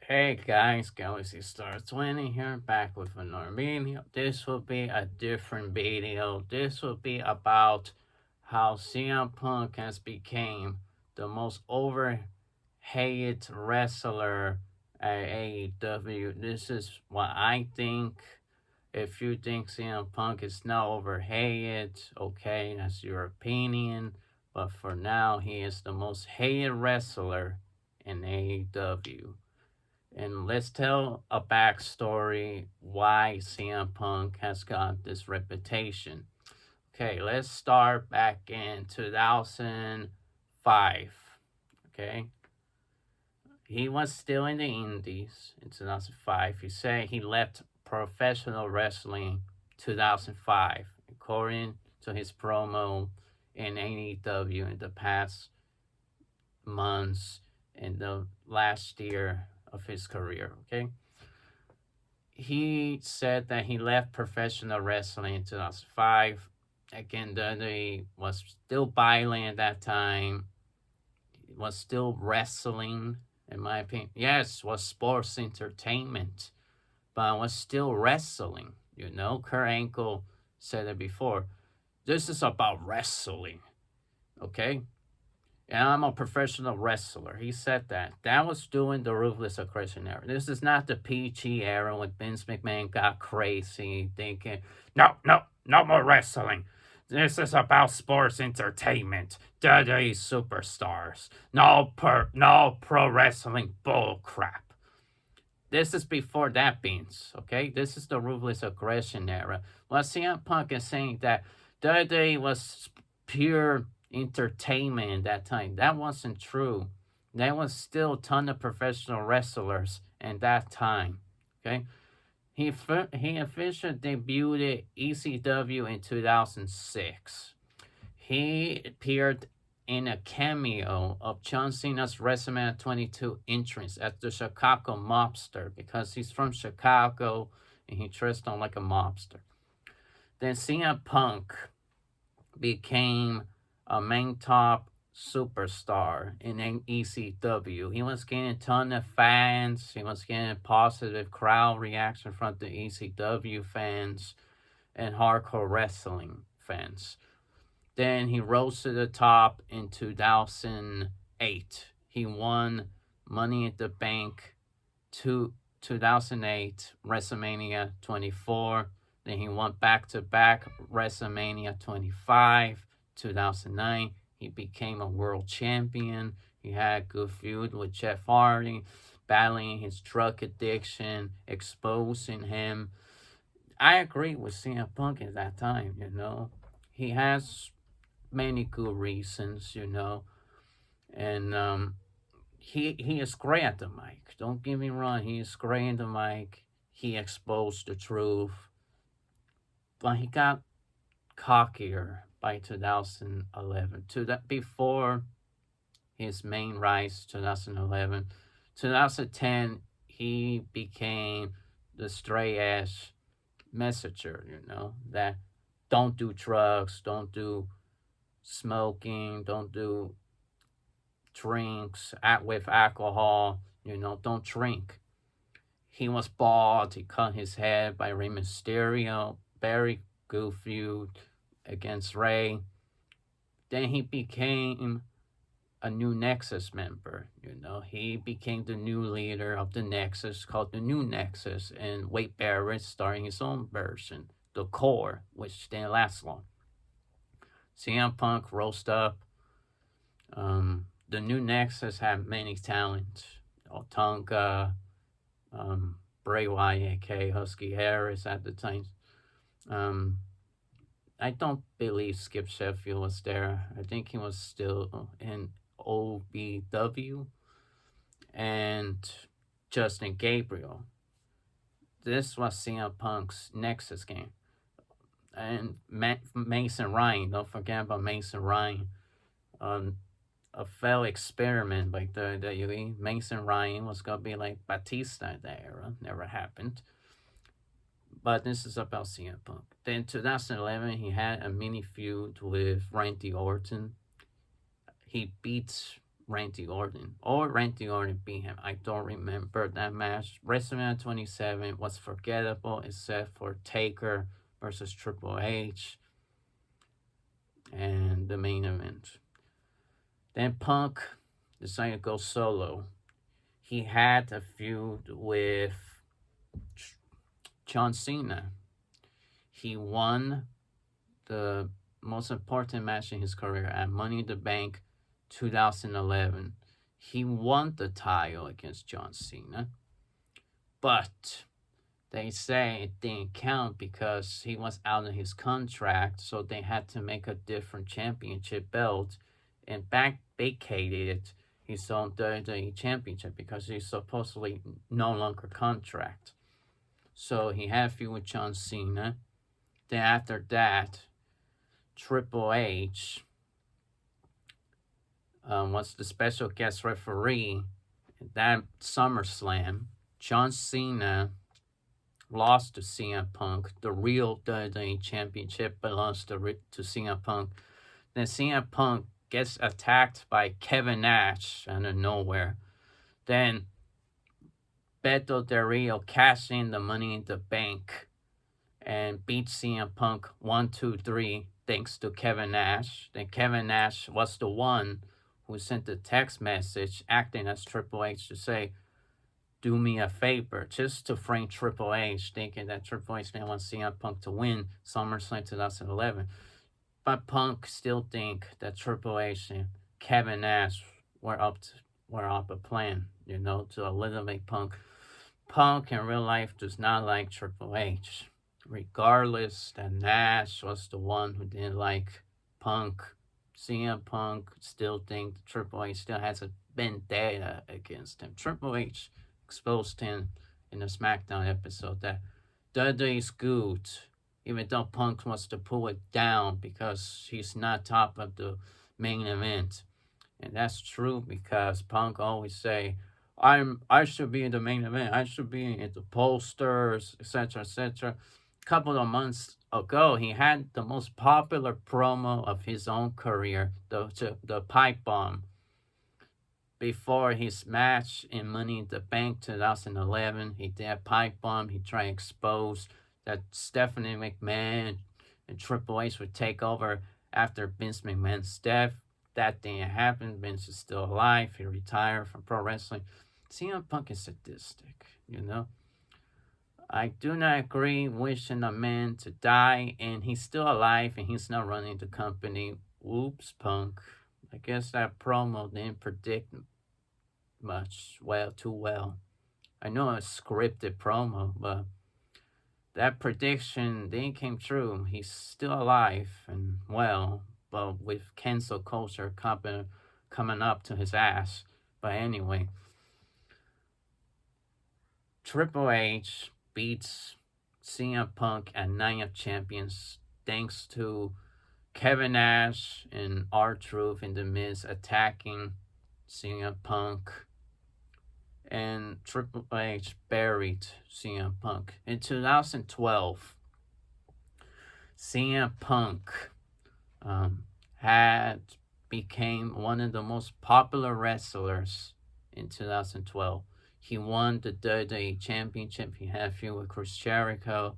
Hey guys, Galaxy Star 20 here, back with another video. This will be a different video. This will be about how CM Punk has become the most overhated wrestler at AEW. This is what I think. If you think CM Punk is not overhated, okay, that's your opinion. But for now, he is the most hated wrestler in AEW. And let's tell a backstory why CM Punk has got this reputation. Okay, let's start back in 2005. Okay, he was still in the Indies in 2005. He said he left professional wrestling 2005, according to his promo in AEW in the past months in the last year of his career. Okay, he said that he left professional wrestling in 2005. Again, WWE was still violent at that time. It was still wrestling, in my opinion. Yes, was sports entertainment, but it was still wrestling. You know, Kurt Angle said it before. This is about wrestling, okay? And I'm a professional wrestler. He said that. That was during the Ruthless Aggression era. This is not the PG era when Vince McMahon got crazy thinking, no more wrestling. This is about sports entertainment. WWE superstars. No pro wrestling bull crap. This is before that, Beans. Okay? This is the Ruthless Aggression era. Well, CM Punk is saying that WWE was pure entertainment at that time. That wasn't true. There was still a ton of professional wrestlers at that time. Okay, he officially debuted ECW in 2006. He appeared in a cameo of John Cena's WrestleMania 22 entrance as the Chicago mobster because he's from Chicago and he dressed on like a mobster. Then CM Punk became a main top superstar in ECW. He was getting a ton of fans. He was getting positive crowd reaction from the ECW fans and hardcore wrestling fans. Then he rose to the top in 2008. He won Money in the Bank 2008 WrestleMania 24. Then he won back-to-back WrestleMania 25, 2009. He became a world champion. He had a good feud with Jeff Hardy, battling his drug addiction, exposing him. I agree with CM Punk at that time, you know. He has many good reasons, you know. And he is great at the mic. Don't get me wrong, he is great at the mic. He exposed the truth. But he got cockier by 2011. To that before his main rise, 2011, 2010, he became the straight ass messenger. You know that don't do drugs, don't do smoking, don't do drinks with alcohol. You know, don't drink. He was bald. He cut his head by Rey Mysterio. Very good feud against Ray. Then he became a new Nexus member. You know, he became the new leader of the Nexus called the New Nexus, and Wade Barrett starting his own version, the Core, which didn't last long. CM Punk rose up. The New Nexus had many talents. Tonka, Bray Wyatt, aka Husky Harris at the time. I don't believe Skip Sheffield was there. I think he was still in OBW. And Justin Gabriel. This was CM Punk's Nexus game. And Mason Ryan, don't forget about Mason Ryan. A failed experiment by WWE. Mason Ryan was going to be like Batista in that era. Never happened. But this is about CM Punk. Then 2011, he had a mini feud with Randy Orton. He beats Randy Orton, or Randy Orton beat him. I don't remember that match. WrestleMania 27 was forgettable except for Taker versus Triple H and the main event. Then Punk decided to go solo. He had a feud with John Cena. He won the most important match in his career at Money in the Bank 2011. He won the title against John Cena, but they say it didn't count because he was out of his contract, so they had to make a different championship belt and back vacated his own WWE championship because he's supposedly no longer contract. So he had a feud with John Cena. Then after that, Triple H was the special guest referee at that SummerSlam. John Cena lost to CM Punk. The real WWE Championship belongs to CM Punk. Then CM Punk gets attacked by Kevin Nash out of nowhere. Then Beto Del Rio cashed in the Money in the Bank and beat CM Punk 1-2-3 thanks to Kevin Nash. Then Kevin Nash was the one who sent the text message acting as Triple H to say, do me a favor, just to frame Triple H, thinking that Triple H didn't want CM Punk to win SummerSlam 2011. But Punk still think that Triple H and Kevin Nash were up a plan, to eliminate Punk. Punk in real life does not like Triple H. Regardless that Nash was the one who didn't like Punk, CM Punk still think Triple H still has a vendetta against him. Triple H exposed him in the SmackDown episode that WWE is good, even though Punk wants to pull it down because he's not top of the main event. And that's true because Punk always say, I should be in the main event. I should be in the posters, etc., etc. A couple of months ago, he had the most popular promo of his own career, the pipe bomb. Before his match in Money in the Bank 2011, he did a pipe bomb. He tried to expose that Stephanie McMahon and Triple H would take over after Vince McMahon's death. That didn't happen. Vince is still alive. He retired from pro wrestling. CM Punk is sadistic, I do not agree wishing a man to die, and he's still alive, and he's not running the company. Whoops, Punk. I guess that promo didn't predict much too well. I know it's scripted promo, but that prediction didn't came true. He's still alive and well, but with cancel culture coming up to his ass. But anyway, Triple H beats CM Punk at Night of Champions thanks to Kevin Nash and R-Truth in the Miz attacking CM Punk. And Triple H buried CM Punk. In 2012, CM Punk had became one of the most popular wrestlers in 2012. He won the WWE Championship. He had a feud with Chris Jericho,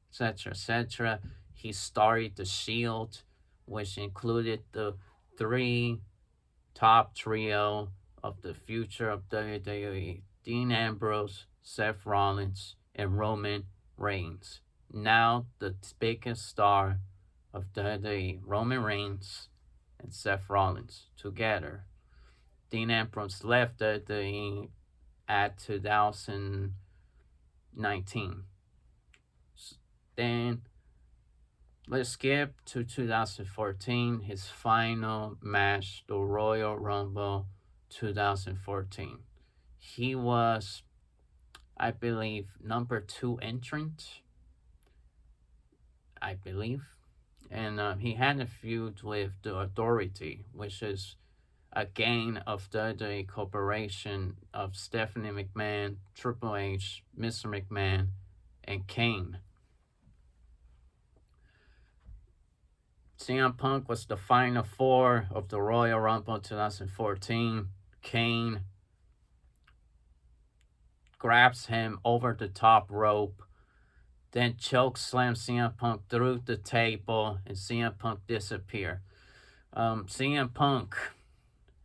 etc., etc. He started the Shield, which included the three top trio of the future of WWE: Dean Ambrose, Seth Rollins, and Roman Reigns. Now the biggest star of WWE, Roman Reigns and Seth Rollins together. Dean Ambrose left WWE at 2019. Then let's skip to 2014, his final match, the Royal Rumble 2014. He was, I believe, number 2 entrant, I believe. And he had a feud with the Authority, which is a gang of the corporation of Stephanie McMahon, Triple H, Mr. McMahon, and Kane. CM Punk was the final 4 of the Royal Rumble 2014. Kane grabs him over the top rope, then choke slams CM Punk through the table, and CM Punk disappear. CM Punk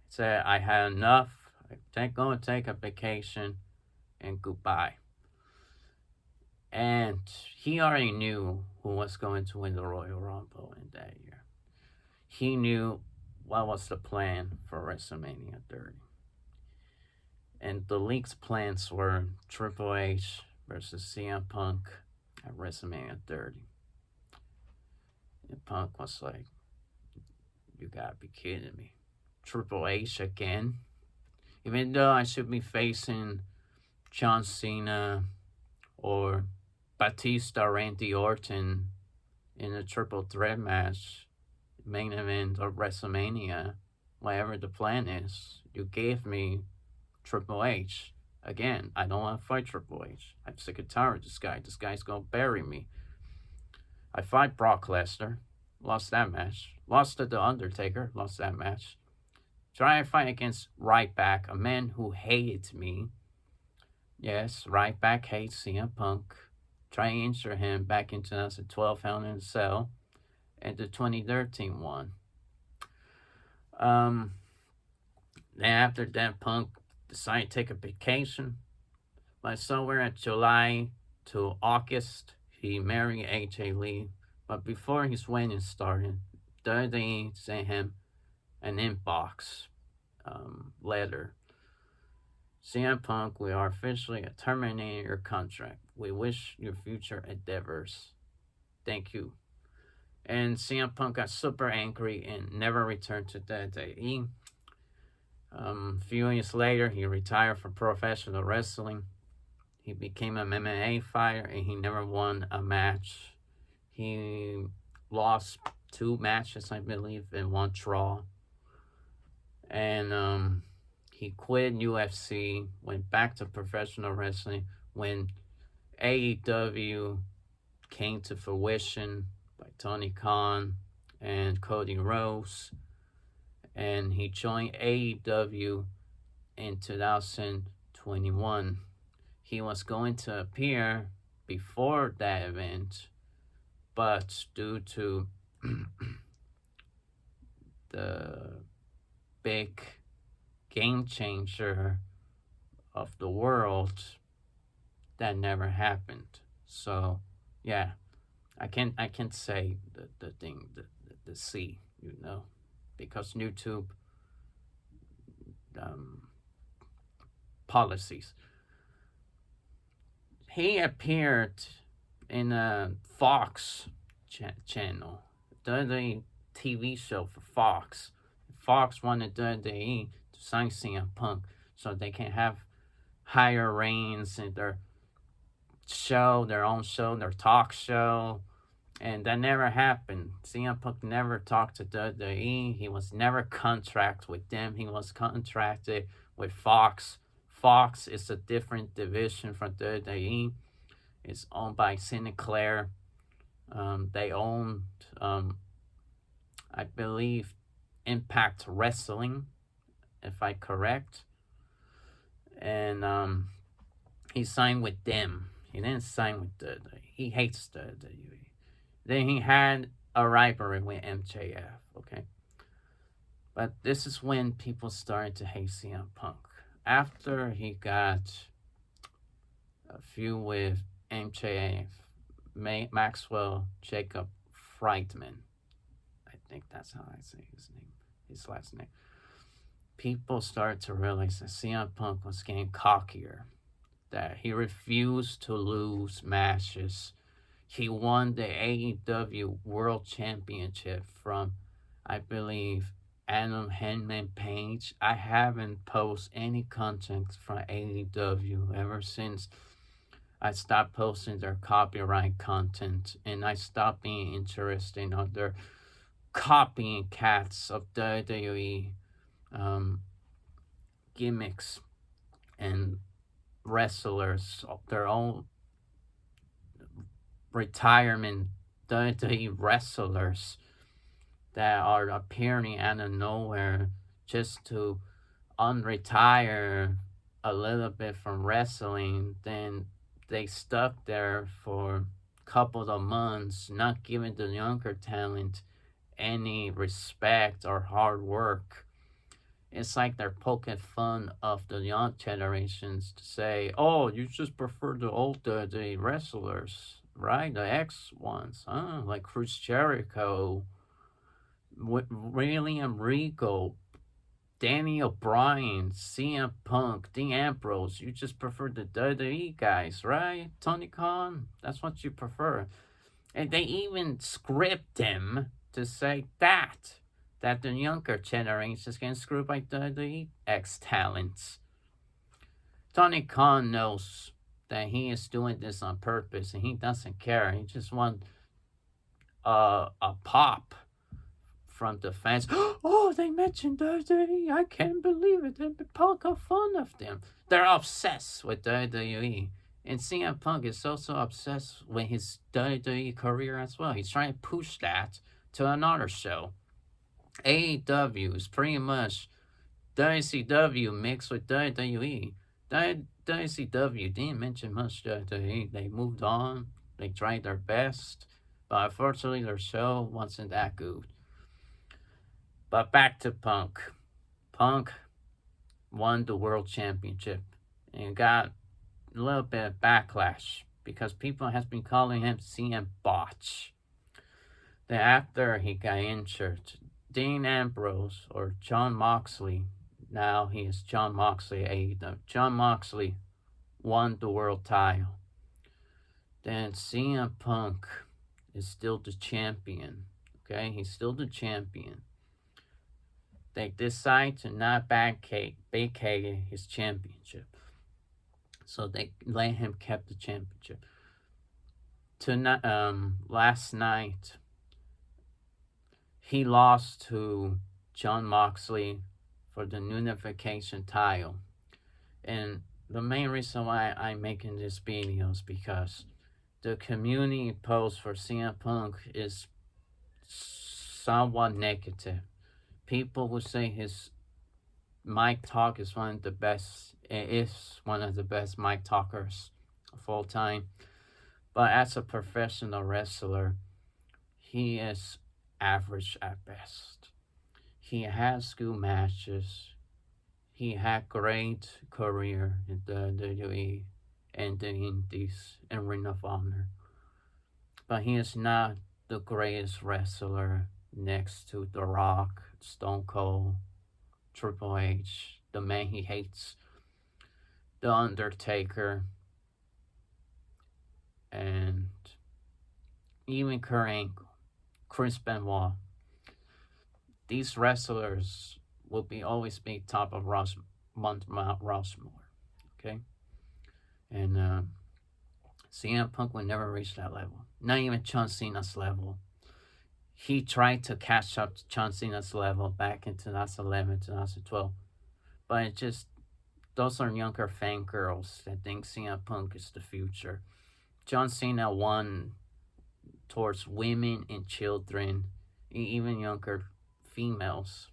said, "I had enough. I'm going to take a vacation, and goodbye." And he already knew who was going to win the Royal Rumble in that year. He knew what was the plan for WrestleMania 30. And the league's plans were Triple H versus CM Punk at WrestleMania 30. And Punk was like, "You gotta be kidding me. Triple H again? Even though I should be facing John Cena or Batista, Randy Orton in a triple threat match, main event of WrestleMania, whatever the plan is, you gave me Triple H. Again, I don't want to fight Triple H. I'm sick and tired of this guy. This guy's going to bury me. I fight Brock Lesnar. Lost that match. Lost to The Undertaker. Lost that match. Try to fight against Ryback, a man who hated me. Yes, Ryback hates CM Punk. Try to injure him back in 2012, Hell in a Cell, and the 2013 one. Then after that, Punk decided to take a vacation. But somewhere in July to August, he married AJ Lee. But before his wedding started, WWE sent him an inbox letter. "CM Punk, we are officially terminating your contract. We wish your future endeavors. Thank you." And CM Punk got super angry and never returned to WWE. A few years later, he retired from professional wrestling. He became an MMA fighter and he never won a match. He lost 2 matches, I believe, and 1 draw. And he quit UFC, went back to professional wrestling when AEW came to fruition by Tony Khan and Cody Rhodes. And he joined AEW in 2021. He was going to appear before that event, but due to the big game changer of the world, that never happened. So yeah, I can't say the thing the C, because YouTube policies. He appeared in a Fox channel, the TV show for Fox. Fox wanted WWE to sign CM Punk so they can have higher reigns in their own show, their talk show. And that never happened. CM Punk never talked to WWE. He was never contracted with them. He was contracted with Fox. Fox is a different division from WWE. It's owned by Sinclair. They owned, I believe, Impact Wrestling, if I'm correct. And he signed with them. He didn't sign with WWE. He hates WWE. Then he had a rivalry with MJF, okay? But this is when people started to hate CM Punk. After he got a feud with MJF, Maxwell Jacob Friedman, I think that's how I say his last name. People started to realize that CM Punk was getting cockier, that he refused to lose matches. He won the AEW World Championship from, I believe, Adam Henman Page. I haven't posted any content from AEW ever since I stopped posting their copyright content and I stopped being interested in other copying cats of WWE gimmicks and wrestlers of their own retirement WWE wrestlers that are appearing out of nowhere just to unretire a little bit from wrestling, then they stuck there for a couple of months, not giving the younger talent any respect or hard work. It's like they're poking fun of the young generations to say, "Oh, you just prefer the older the wrestlers, right? The X ones, huh? Like Chris Jericho, William Regal, Danny O'Brien, CM Punk, Dean Ambrose. You just prefer the WWE guys, right? Tony Khan, that's what you prefer." And they even script him to say that the younger generation is getting screwed by the X talents. Tony Khan knows that he is doing this on purpose and he doesn't care. He just wants a pop from the fans. Oh, they mentioned WWE. I can't believe it. They've been poking fun of them. They're obsessed with WWE. And CM Punk is also obsessed with his WWE career as well. He's trying to push that to another show. AEW is pretty much WCW mixed with WWE. WCW didn't mention much WWE. They moved on. They tried their best. But unfortunately, their show wasn't that good. But back to Punk. Punk won the world championship and got a little bit of backlash because people has been calling him CM Botch. Then after he got injured, Dean Ambrose or John Moxley, now he is John Moxley AEW. John Moxley won the world title. Then CM Punk is still the champion. Okay, he's still the champion. They decide to not vacate his championship. So they let him keep the championship. Tonight, last night, he lost to John Moxley for the unification title. And the main reason why I'm making this video is because the community post for CM Punk is somewhat negative. People would say his mic talk is one of the best. It is one of the best mic talkers of all time. But as a professional wrestler, he is average at best. He has good matches. He had great career in the WWE and the Indies and Ring of Honor. But he is not the greatest wrestler next to The Rock, Stone Cold, Triple H, the man he hates, The Undertaker, and even Kurt Angle, Chris Benoit. These wrestlers will always be top of Mount Rushmore, okay? And CM Punk will never reach that level. Not even John Cena's level. He tried to catch up to John Cena's level back in 2011, 2012. But it just, those are younger fangirls that think CM Punk is the future. John Cena won towards women and children, even younger females,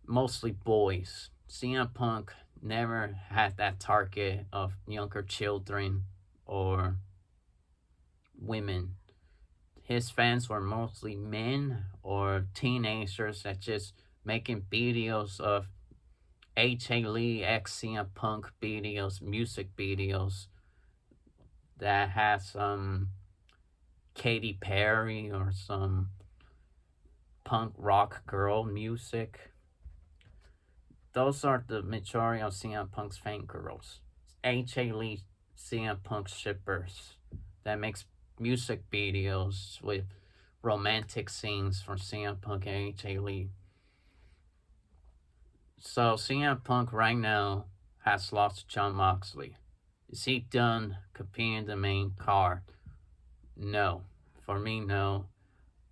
mostly boys. CM Punk never had that target of younger children or women. His fans were mostly men or teenagers that just making videos of H.A. Lee X CM Punk videos, music videos that has some Katy Perry or some punk rock girl music. Those are the majority of CM Punk's fangirls. H.A. Lee CM Punk shippers that makes music videos with romantic scenes from CM Punk and H.A. Lee. So CM Punk right now has lost John Moxley. Is he done competing the main card? No. For me, no.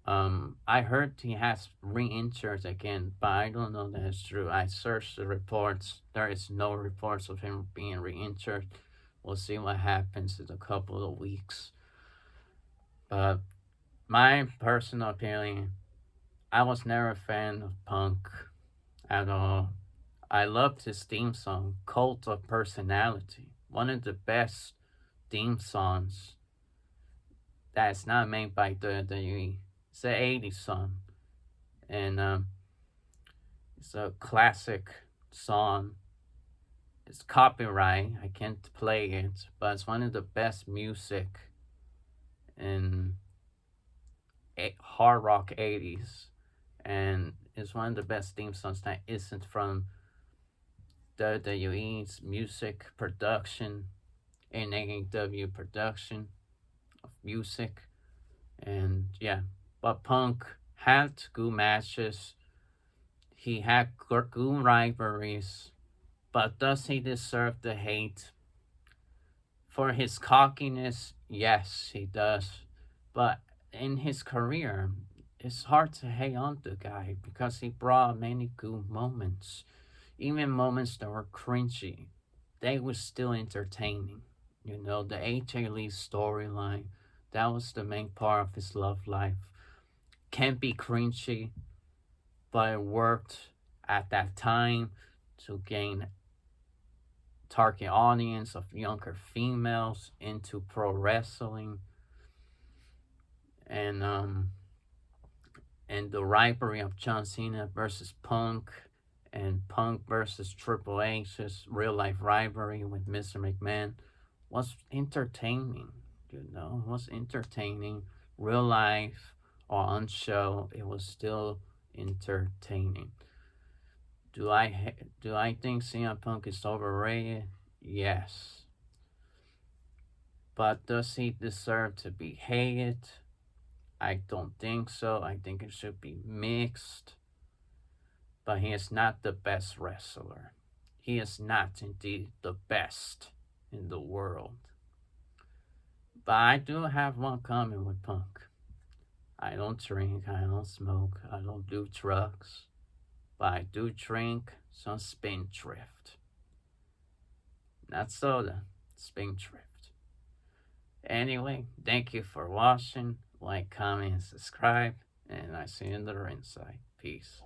I heard he has re-injured again, but I don't know that it's true. I searched the reports. There is no reports of him being re-injured. We'll see what happens in a couple of weeks. But my personal opinion, I was never a fan of Punk at all. I loved his theme song, Cult of Personality. One of the best theme songs that's not made by WWE. It's an 80s song. And it's a classic song. It's copyright. I can't play it, but it's one of the best music in hard rock 80s. And it's one of the best theme songs that isn't from WWE's music production and AEW production of music. And yeah, but Punk had good matches. He had good rivalries. But does he deserve the hate? For his cockiness, yes, he does. But in his career, it's hard to hate on the guy because he brought many good moments. Even moments that were cringy, they were still entertaining. You know, the AJ Lee storyline, that was the main part of his love life. Can be cringy, but it worked at that time to gain target audience of younger females into pro wrestling, and and the rivalry of John Cena versus Punk and Punk versus Triple H's real life rivalry with Mr. McMahon was entertaining. You know, it was entertaining. Real life or on show, it was still entertaining. Do I think CM Punk is overrated? Yes. But does he deserve to be hated? I don't think so. I think it should be mixed. But he is not the best wrestler. He is not indeed the best in the world. But I do have one comment with Punk. I don't drink, I don't smoke, I don't do drugs. But I do drink some Spindrift. Not soda, Spindrift. Anyway, thank you for watching. Like, comment, and subscribe. And I see you in the ringside. Peace.